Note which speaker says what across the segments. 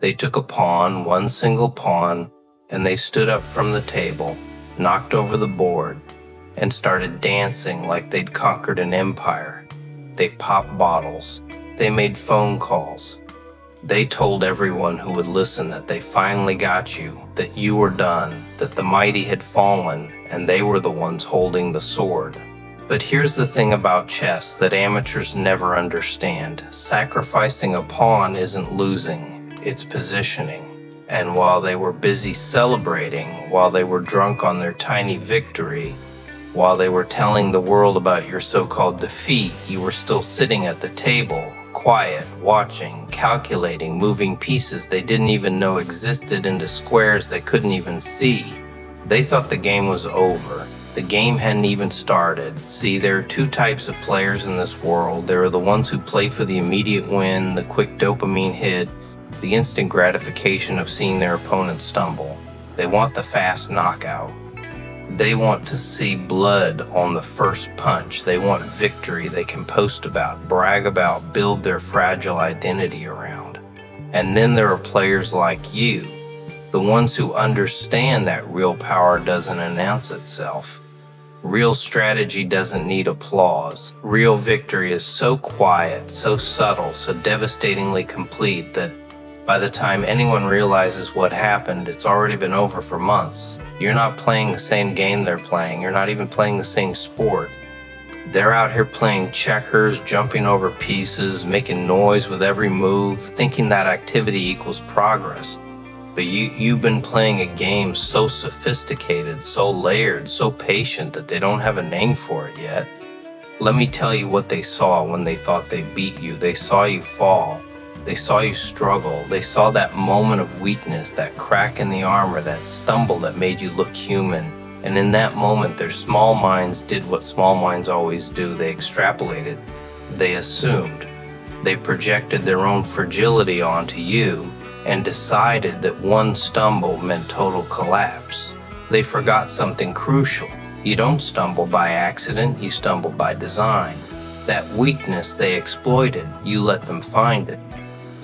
Speaker 1: They took a pawn, one single pawn, and they stood up from the table, knocked over the board, and started dancing like they'd conquered an empire. They popped bottles. They made phone calls. They told everyone who would listen that they finally got you, that you were done, that the mighty had fallen, and they were the ones holding the sword. But here's the thing about chess that amateurs never understand. Sacrificing a pawn isn't losing, it's positioning. And while they were busy celebrating, while they were drunk on their tiny victory, while they were telling the world about your so-called defeat, you were still sitting at the table, quiet, watching, calculating, moving pieces they didn't even know existed into squares they couldn't even see. They thought the game was over. The game hadn't even started. See, there are two types of players in this world. There are the ones who play for the immediate win, the quick dopamine hit, the instant gratification of seeing their opponent stumble. They want the fast knockout. They want to see blood on the first punch. They want victory they can post about, brag about, build their fragile identity around. And then there are players like you, the ones who understand that real power doesn't announce itself. Real strategy doesn't need applause. Real victory is so quiet, so subtle, so devastatingly complete that by the time anyone realizes what happened, it's already been over for months. You're not playing the same game they're playing. You're not even playing the same sport. They're out here playing checkers, jumping over pieces, making noise with every move, thinking that activity equals progress. But you've been playing a game so sophisticated, so layered, so patient that they don't have a name for it yet. Let me tell you what they saw when they thought they beat you. They saw you fall. They saw you struggle. They saw that moment of weakness, that crack in the armor, that stumble that made you look human. And in that moment, their small minds did what small minds always do. They extrapolated. They assumed. They projected their own fragility onto you and decided that one stumble meant total collapse. They forgot something crucial. You don't stumble by accident, you stumble by design. That weakness they exploited, you let them find it.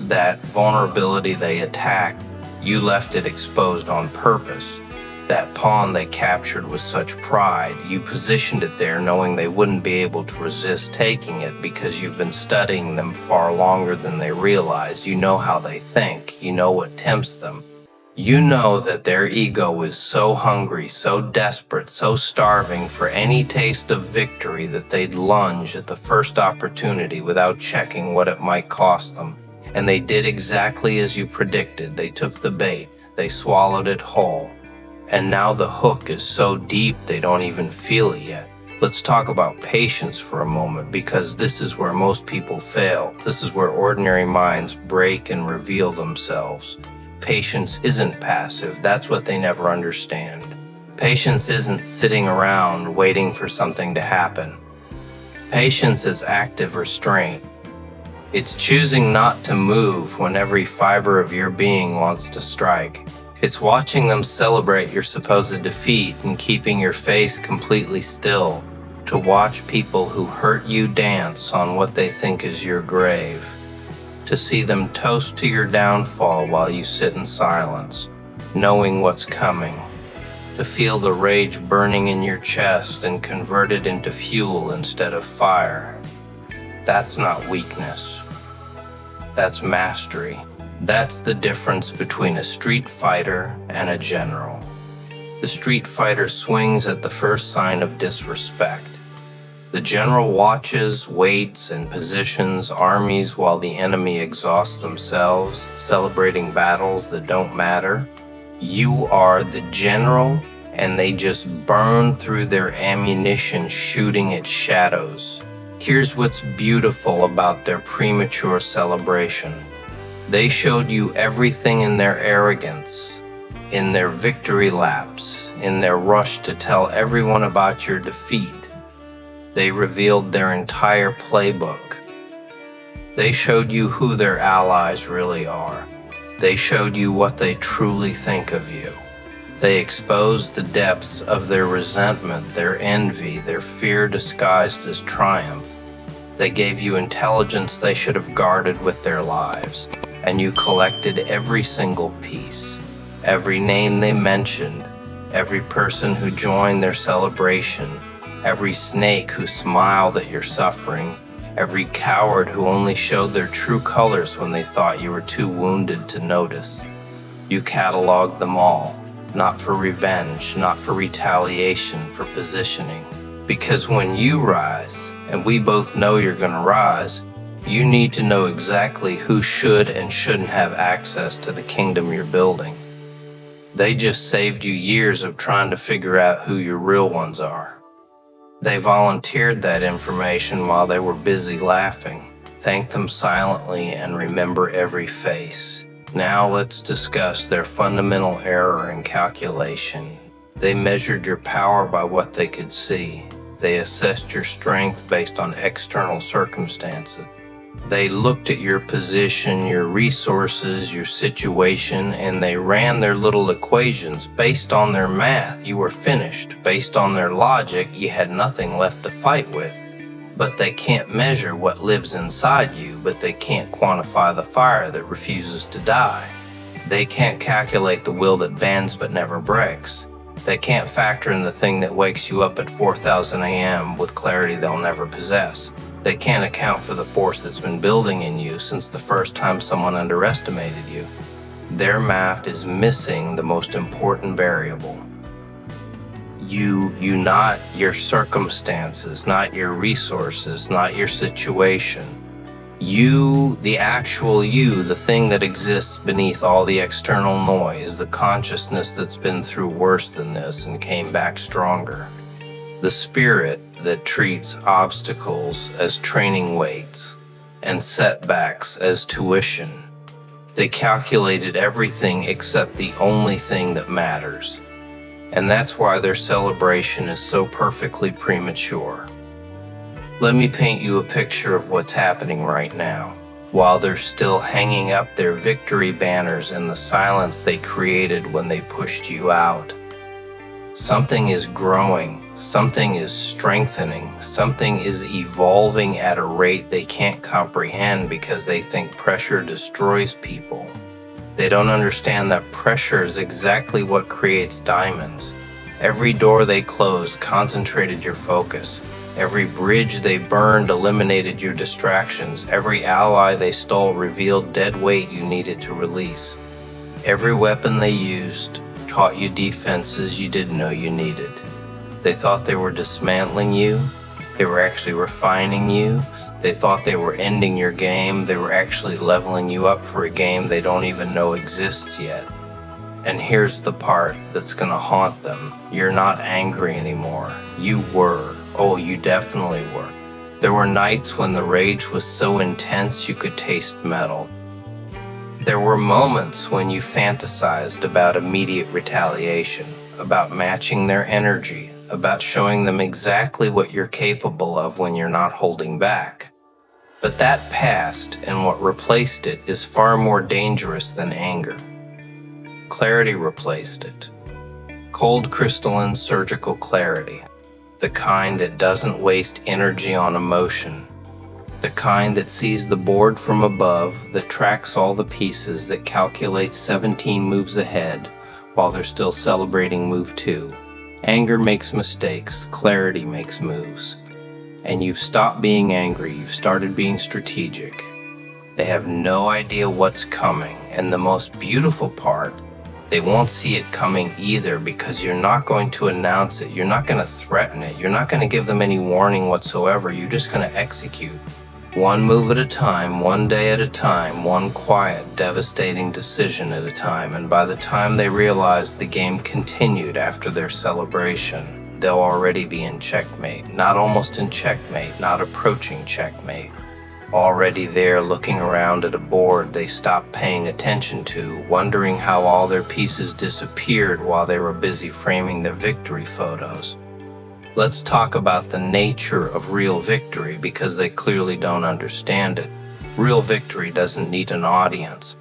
Speaker 1: That vulnerability they attacked, you left it exposed on purpose. That pawn they captured with such pride, you positioned it there knowing they wouldn't be able to resist taking it because you've been studying them far longer than they realize. You know how they think. You know what tempts them. You know that their ego is so hungry, so desperate, so starving for any taste of victory that they'd lunge at the first opportunity without checking what it might cost them. And they did exactly as you predicted. They took the bait. They swallowed it whole. And now the hook is so deep they don't even feel it yet. Let's talk about patience for a moment, because this is where most people fail. This is where ordinary minds break and reveal themselves. Patience isn't passive. That's what they never understand. Patience isn't sitting around waiting for something to happen. Patience is active restraint. It's choosing not to move when every fiber of your being wants to strike. It's watching them celebrate your supposed defeat and keeping your face completely still, to watch people who hurt you dance on what they think is your grave, to see them toast to your downfall while you sit in silence, knowing what's coming, to feel the rage burning in your chest and convert it into fuel instead of fire. That's not weakness. That's mastery. That's the difference between a street fighter and a general. The street fighter swings at the first sign of disrespect. The general watches, waits, and positions armies while the enemy exhausts themselves, celebrating battles that don't matter. You are the general, and they just burn through their ammunition shooting at shadows. Here's what's beautiful about their premature celebration. They showed you everything in their arrogance, in their victory laps, in their rush to tell everyone about your defeat. They revealed their entire playbook. They showed you who their allies really are. They showed you what they truly think of you. They exposed the depths of their resentment, their envy, their fear disguised as triumph. They gave you intelligence they should have guarded with their lives. and you collected every single piece, every name they mentioned, every person who joined their celebration, every snake who smiled at your suffering, every coward who only showed their true colors when they thought you were too wounded to notice. You cataloged them all, not for revenge, not for retaliation, for positioning. Because when you rise, and we both know you're gonna rise, you need to know exactly who should and shouldn't have access to the kingdom you're building. They just saved you years of trying to figure out who your real ones are. They volunteered that information while they were busy laughing. Thank them silently and remember every face. Now let's discuss their fundamental error in calculation. They measured your power by what they could see. They assessed your strength based on external circumstances. They looked at your position, your resources, your situation, and they ran their little equations based on their math. You were finished. Based on their logic, you had nothing left to fight with. But they can't measure what lives inside you, but they can't quantify the fire that refuses to die. They can't calculate the will that bends but never breaks. They can't factor in the thing that wakes you up at 4,000 a.m. with clarity they'll never possess. They can't account for the force that's been building in you since the first time someone underestimated you. Their math is missing the most important variable. You, not your circumstances, not your resources, not your situation. You, the actual you, the thing that exists beneath all the external noise, the consciousness that's been through worse than this and came back stronger. The spirit that treats obstacles as training weights and setbacks as tuition. They calculated everything except the only thing that matters. And that's why their celebration is so perfectly premature. Let me paint you a picture of what's happening right now. While they're still hanging up their victory banners in the silence they created when they pushed you out, something is growing, something is strengthening, something is evolving at a rate they can't comprehend because they think pressure destroys people. They don't understand that pressure is exactly what creates diamonds. Every door they closed concentrated your focus. Every bridge they burned eliminated your distractions. Every ally they stole revealed dead weight you needed to release. Every weapon they used taught you defenses you didn't know you needed. They thought they were dismantling you. They were actually refining you. They thought they were ending your game. They were actually leveling you up for a game they don't even know exists yet. And here's the part that's gonna haunt them. You're not angry anymore. You were. Oh, you definitely were. There were nights when the rage was so intense you could taste metal. There were moments when you fantasized about immediate retaliation, about matching their energy, about showing them exactly what you're capable of when you're not holding back. But that passed, and what replaced it is far more dangerous than anger. Clarity replaced it. Cold crystalline surgical clarity. The kind that doesn't waste energy on emotion. The kind that sees the board from above, that tracks all the pieces, that calculates 17 moves ahead while they're still celebrating move 2. Anger makes mistakes, clarity makes moves. And you've stopped being angry, you've started being strategic. They have no idea what's coming, and the most beautiful part, they won't see it coming either because you're not going to announce it, you're not going to threaten it, you're not going to give them any warning whatsoever, you're just going to execute. One move at a time, one day at a time, one quiet, devastating decision at a time, and by the time they realize the game continued after their celebration, they'll already be in checkmate, not almost in checkmate, not approaching checkmate. Already there looking around at a board they stopped paying attention to, wondering how all their pieces disappeared while they were busy framing their victory photos. Let's talk about the nature of real victory because they clearly don't understand it. Real victory doesn't need an audience.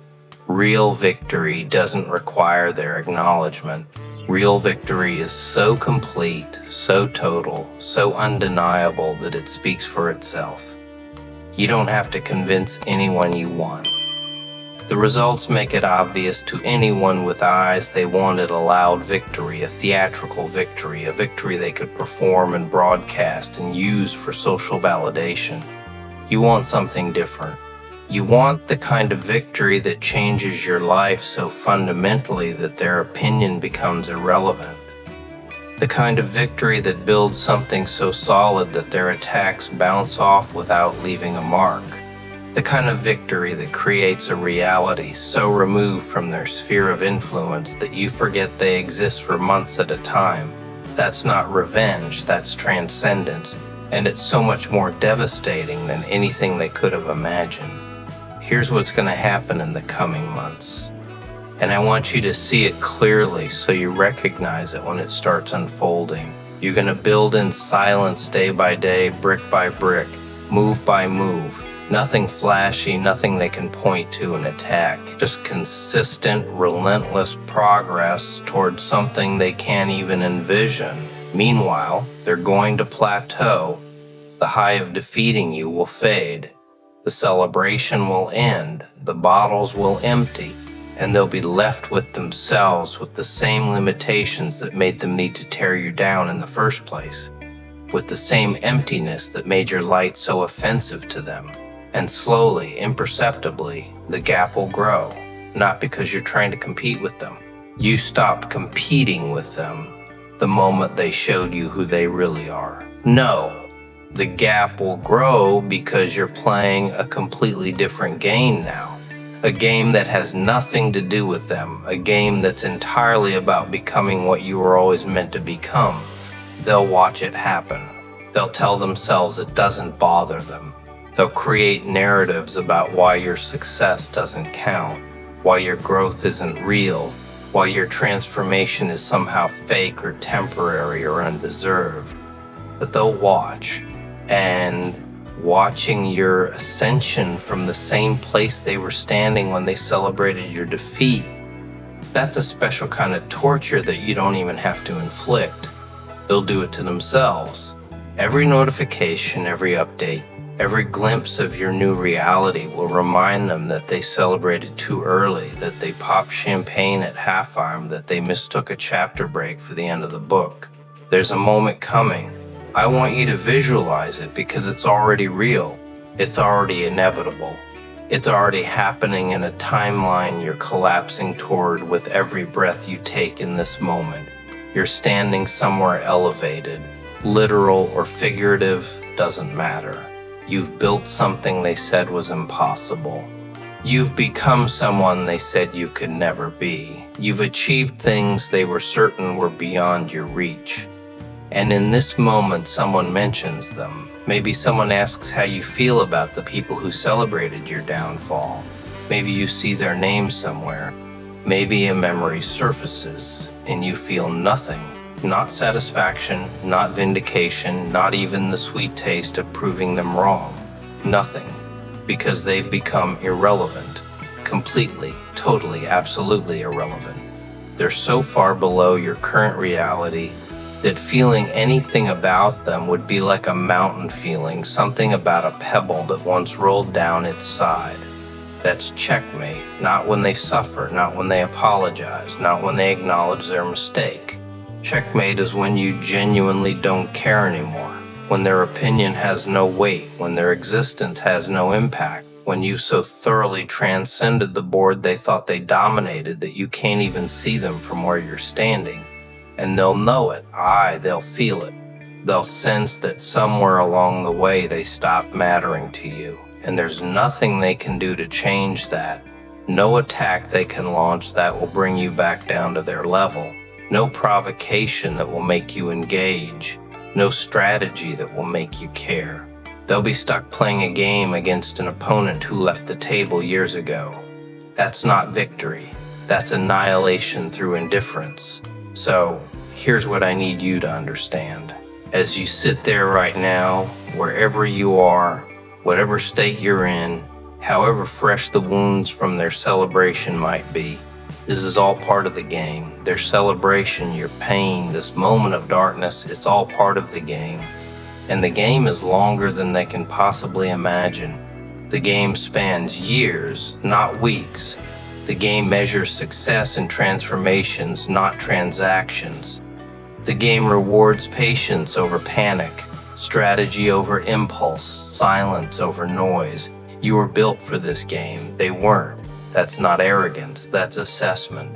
Speaker 1: Real victory doesn't require their acknowledgement. Real victory is so complete, so total, so undeniable that it speaks for itself. You don't have to convince anyone you won. The results make it obvious to anyone with eyes they wanted a loud victory, a theatrical victory, a victory they could perform and broadcast and use for social validation. You want something different. You want the kind of victory that changes your life so fundamentally that their opinion becomes irrelevant. The kind of victory that builds something so solid that their attacks bounce off without leaving a mark. The kind of victory that creates a reality so removed from their sphere of influence that you forget they exist for months at a time. That's not revenge, that's transcendence, and it's so much more devastating than anything they could have imagined. Here's what's going to happen in the coming months. And I want you to see it clearly so you recognize it when it starts unfolding. You're going to build in silence day by day, brick by brick, move by move. Nothing flashy, nothing they can point to and attack. Just consistent, relentless progress towards something they can't even envision. Meanwhile, they're going to plateau. The high of defeating you will fade. The celebration will end. The bottles will empty. And they'll be left with themselves with the same limitations that made them need to tear you down in the first place. With the same emptiness that made your light so offensive to them. And slowly, imperceptibly, the gap will grow, not because you're trying to compete with them. You stopped competing with them the moment they showed you who they really are. No, the gap will grow because you're playing a completely different game now. A game that has nothing to do with them, a game that's entirely about becoming what you were always meant to become. They'll watch it happen. They'll tell themselves it doesn't bother them. They'll create narratives about why your success doesn't count, why your growth isn't real, why your transformation is somehow fake or temporary or undeserved. But they'll watch, and watching your ascension from the same place they were standing when they celebrated your defeat, that's a special kind of torture that you don't even have to inflict. They'll do it to themselves. Every notification, every update, every glimpse of your new reality will remind them that they celebrated too early, that they popped champagne at half-arm, that they mistook a chapter break for the end of the book. There's a moment coming. I want you to visualize it because it's already real. It's already inevitable. It's already happening in a timeline you're collapsing toward with every breath you take in this moment. You're standing somewhere elevated. Literal or figurative, doesn't matter. You've built something they said was impossible. You've become someone they said you could never be. You've achieved things they were certain were beyond your reach. And in this moment, someone mentions them. Maybe someone asks how you feel about the people who celebrated your downfall. Maybe you see their name somewhere. Maybe a memory surfaces and you feel nothing. Not satisfaction, not vindication, not even the sweet taste of proving them wrong. Nothing. Because they've become irrelevant. Completely, totally, absolutely irrelevant. They're so far below your current reality that feeling anything about them would be like a mountain feeling, something about a pebble that once rolled down its side. That's checkmate, not when they suffer, not when they apologize, not when they acknowledge their mistake. Checkmate is when you genuinely don't care anymore, when their opinion has no weight, when their existence has no impact, when you so thoroughly transcended the board they thought they dominated that you can't even see them from where you're standing. And they'll know it, they'll feel it. They'll sense that somewhere along the way they stopped mattering to you, and there's nothing they can do to change that. No attack they can launch that will bring you back down to their level. No provocation that will make you engage. No strategy that will make you care. They'll be stuck playing a game against an opponent who left the table years ago. That's not victory. That's annihilation through indifference. So, here's what I need you to understand. As you sit there right now, wherever you are, whatever state you're in, however fresh the wounds from their celebration might be, this is all part of the game. Their celebration, your pain, this moment of darkness, it's all part of the game. And the game is longer than they can possibly imagine. The game spans years, not weeks. The game measures success in transformations, not transactions. The game rewards patience over panic, strategy over impulse, silence over noise. You were built for this game. They weren't. That's not arrogance, that's assessment.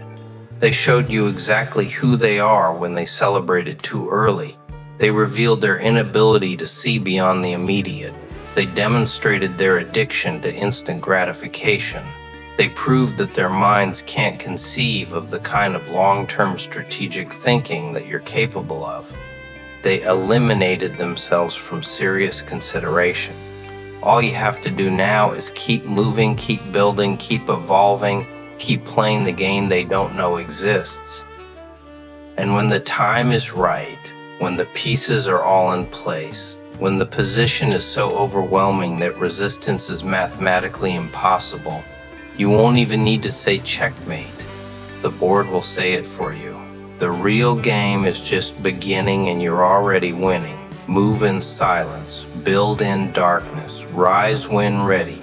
Speaker 1: They showed you exactly who they are when they celebrated too early. They revealed their inability to see beyond the immediate. They demonstrated their addiction to instant gratification. They proved that their minds can't conceive of the kind of long-term strategic thinking that you're capable of. They eliminated themselves from serious consideration. All you have to do now is keep moving, keep building, keep evolving, keep playing the game they don't know exists. And when the time is right, when the pieces are all in place, when the position is so overwhelming that resistance is mathematically impossible, you won't even need to say checkmate. The board will say it for you. The real game is just beginning and you're already winning. Move in silence, build in darkness, rise when ready.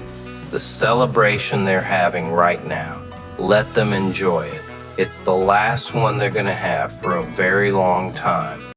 Speaker 1: The celebration they're having right now, let them enjoy it. It's the last one they're gonna have for a very long time.